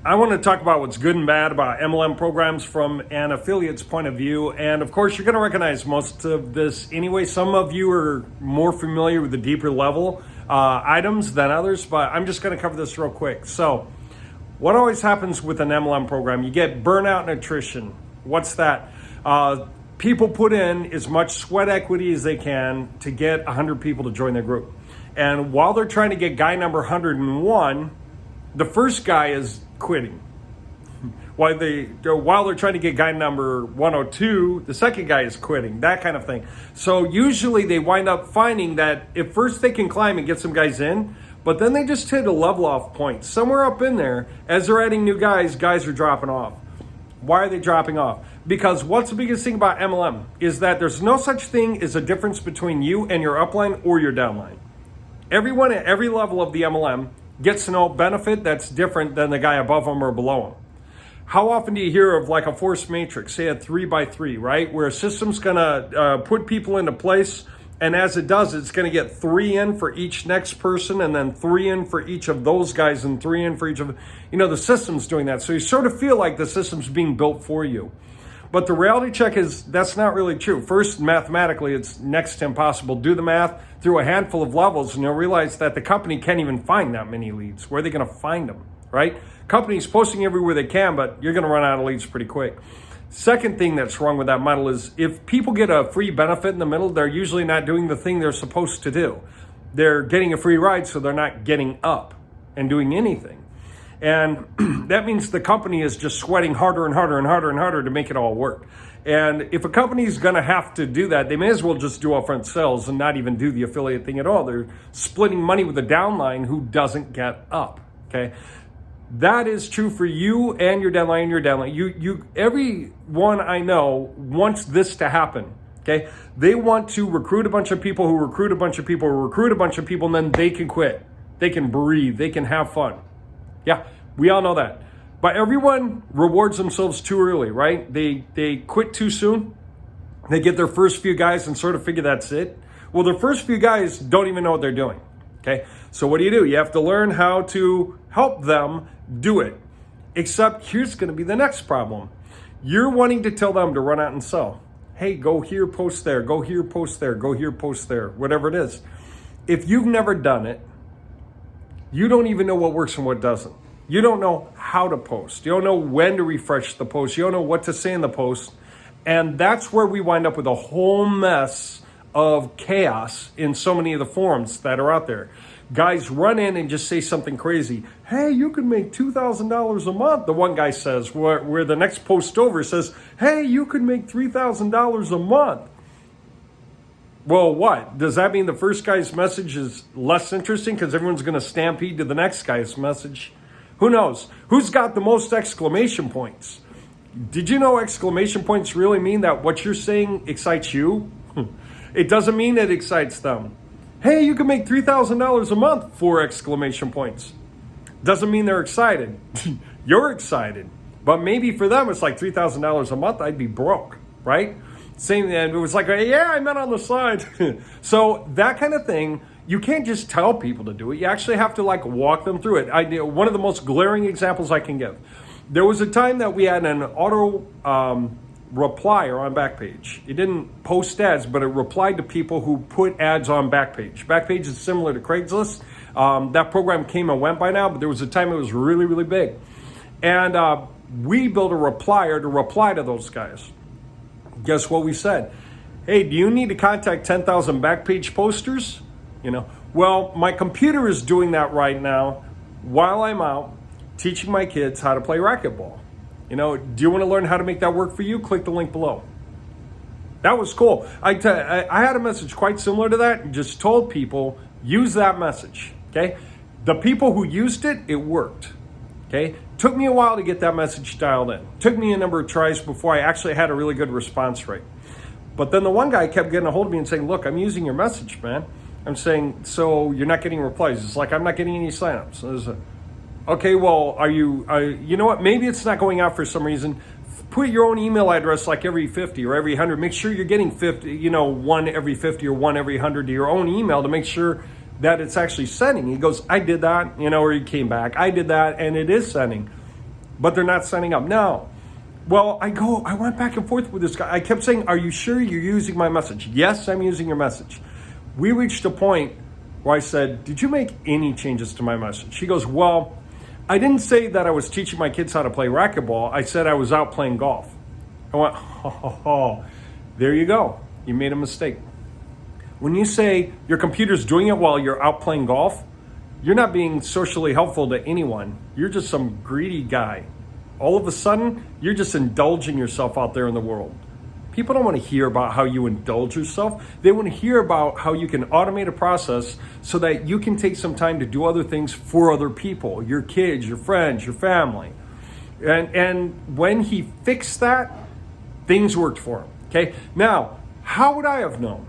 I want to talk about what's good and bad about MLM programs from an affiliate's point of view. And of course, you're going to recognize most of this anyway. Some of you are more familiar with the deeper level items than others, but I'm just going to cover this real quick. So what always happens with an MLM program? You get burnout and attrition. What's that? People put in as much sweat equity as they can to get 100 people to join their group. And while they're trying to get guy number 101, the first guy is quitting. While they're trying to get guy number 102, the second guy is quitting, that kind of thing. So usually they wind up finding that at first they can climb and get some guys in, but then they just hit a level off point. Somewhere up in there, as they're adding new guys are dropping off. Why are they dropping off? Because what's the biggest thing about MLM is that there's no such thing as a difference between you and your upline or your downline. Everyone at every level of the MLM gets to know benefit that's different than the guy above them or below them. How often do you hear of like a force matrix, say a 3x3, right? Where a system's gonna put people into place, and as it does, it's gonna get 3 in for each next person, and then 3 in for each of those guys, and 3 in for each of, the system's doing that. So you sort of feel like the system's being built for you. But the reality check is that's not really true. First, mathematically, it's next to impossible. Do the math through a handful of levels, and you'll realize that the company can't even find that many leads. Where are they going to find them, right? Companies posting everywhere they can, but you're going to run out of leads pretty quick. Second thing that's wrong with that model is if people get a free benefit in the middle, they're usually not doing the thing they're supposed to do. They're getting a free ride, so they're not getting up and doing anything. And that means the company is just sweating harder and harder and harder and harder to make it all work. And if a company is going to have to do that, they may as well just do upfront sales and not even do the affiliate thing at all. They're splitting money with the downline who doesn't get up. Okay, that is true for you and your downline and your downline. Everyone I know wants this to happen. Okay, they want to recruit a bunch of people who recruit a bunch of people who recruit a bunch of people, and then they can quit. They can breathe. They can have fun. Yeah, we all know that. But everyone rewards themselves too early, right? They quit too soon. They get their first few guys and sort of figure that's it. Well, their first few guys don't even know what they're doing, okay? So what do? You have to learn how to help them do it. Except here's going to be the next problem. You're wanting to tell them to run out and sell. Hey, go here, post there, go here, post there, go here, post there, whatever it is. If you've never done it, you don't even know what works and what doesn't. You don't know how to post. You don't know when to refresh the post. You don't know what to say in the post. And that's where we wind up with a whole mess of chaos in so many of the forums that are out there. Guys run in and just say something crazy. Hey, you can make $2,000 a month. The one guy says, where the next post over says, hey, you could make $3,000 a month. Well, what? Does that mean the first guy's message is less interesting because everyone's going to stampede to the next guy's message? Who knows? Who's got the most exclamation points? Did you know exclamation points really mean that what you're saying excites you? It doesn't mean it excites them. Hey, you can make $3,000 a month, 4 exclamation points. Doesn't mean they're excited. You're excited. But maybe for them it's like $3,000 a month, I'd be broke, right? Same, and it was like, yeah, I meant on the side. So that kind of thing, you can't just tell people to do it. You actually have to walk them through it. One of the most glaring examples I can give. There was a time that we had an auto replier on Backpage. It didn't post ads, but it replied to people who put ads on Backpage. Backpage is similar to Craigslist. That program came and went by now, but there was a time it was really, really big. And we built a replier to reply to those guys. Guess what we said? Hey, do you need to contact 10,000 Backpage posters? Well, my computer is doing that right now while I'm out teaching my kids how to play racquetball. Do you want to learn how to make that work for you? Click the link below. That was cool. I had a message quite similar to that and just told people, use that message, okay? The people who used it, it worked, okay? Took me a while to get that message dialed in. Took me a number of tries before I actually had a really good response rate. But then the one guy kept getting a hold of me and saying, look, I'm using your message, man. I'm saying, so you're not getting replies. It's like, I'm not getting any signups. Okay, well, you know what? Maybe it's not going out for some reason. Put your own email address like every 50 or every 100. Make sure you're getting 50, one every 50 or one every 100 to your own email to make sure that it's actually sending. He goes, I did that, or he came back. I did that, and it is sending. but they're not signing up. Now, well, I went back and forth with this guy. I kept saying, are you sure you're using my message? Yes, I'm using your message. We reached a point where I said, did you make any changes to my message? He goes, well, I didn't say that I was teaching my kids how to play racquetball. I said I was out playing golf. I went, oh, there you go. You made a mistake. When you say your computer's doing it while you're out playing golf, you're not being socially helpful to anyone. You're just some greedy guy. All of a sudden, you're just indulging yourself out there in the world. People don't want to hear about how you indulge yourself. They want to hear about how you can automate a process so that you can take some time to do other things for other people, your kids, your friends, your family. And when he fixed that, things worked for him. Okay. Now, how would I have known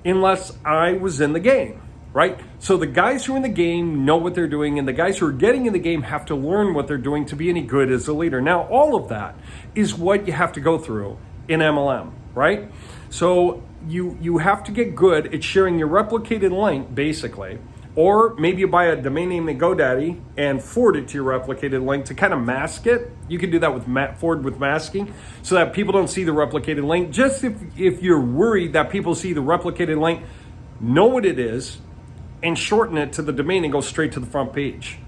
unless I was in the game, right? So the guys who are in the game know what they're doing, and the guys who are getting in the game have to learn what they're doing to be any good as a leader. Now, all of that is what you have to go through in MLM, right? So you have to get good at sharing your replicated link, basically, or maybe you buy a domain name at GoDaddy and forward it to your replicated link to kind of mask it. You can do that with forward with masking so that people don't see the replicated link. Just if you're worried that people see the replicated link, know what it is and shorten it to the domain and go straight to the front page,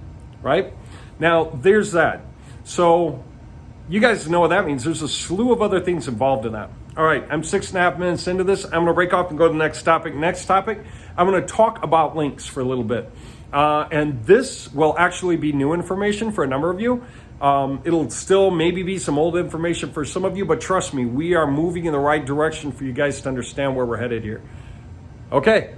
right? Now, there's that. So you guys know what that means. There's a slew of other things involved in that. All right, I'm 6.5 minutes into this. I'm going to break off and go to the next topic. Next topic, I'm going to talk about links for a little bit. And this will actually be new information for a number of you. It'll still maybe be some old information for some of you, but trust me, we are moving in the right direction for you guys to understand where we're headed here. Okay,